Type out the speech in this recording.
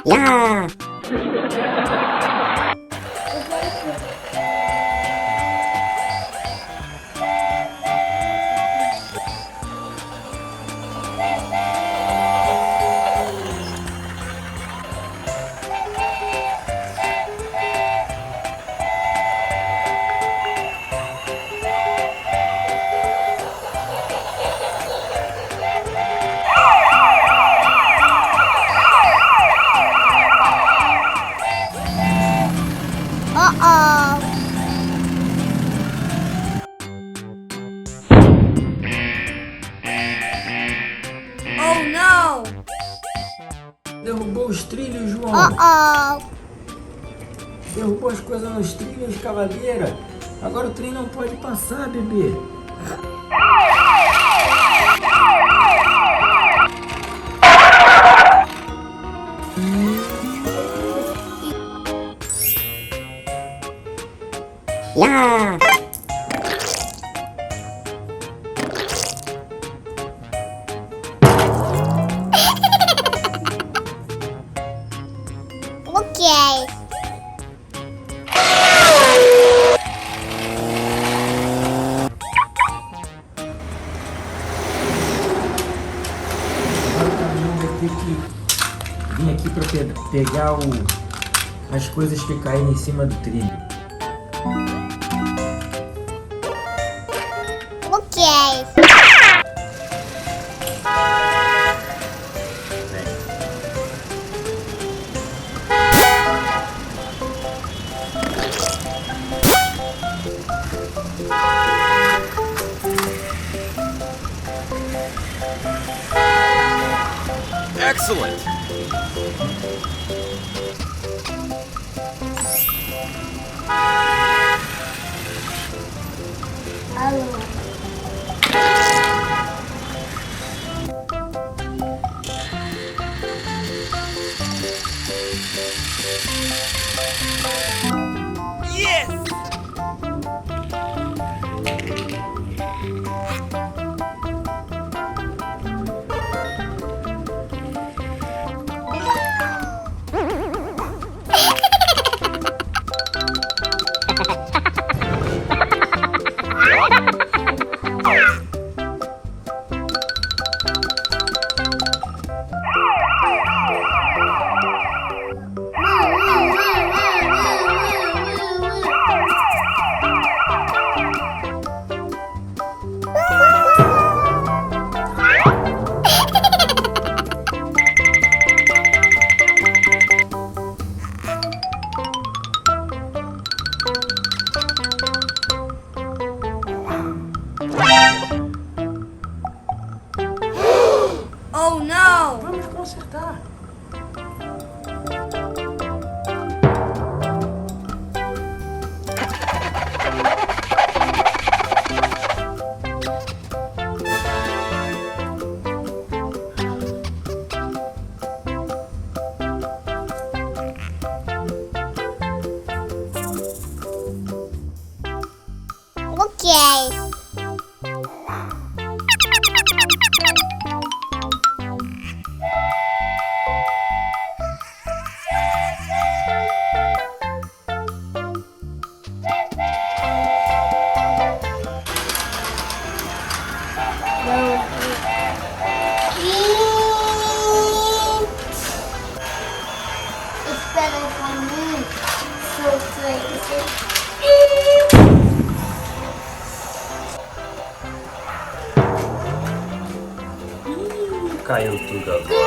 Ya. Oh não! Derrubou os trilhos, João. Derrubou as coisas nos trilhos, cavaleira. Agora o trem não pode passar, bebê. Ya. Ok. Agora o caminhão vai ter que vir aqui para pegar as coisas que caíram em cima do trilho. Ok. Excellent! Alô. Yes! Oh não! Vamos consertar. Ok. It's better for me. So crazy. Caiu tudo agora.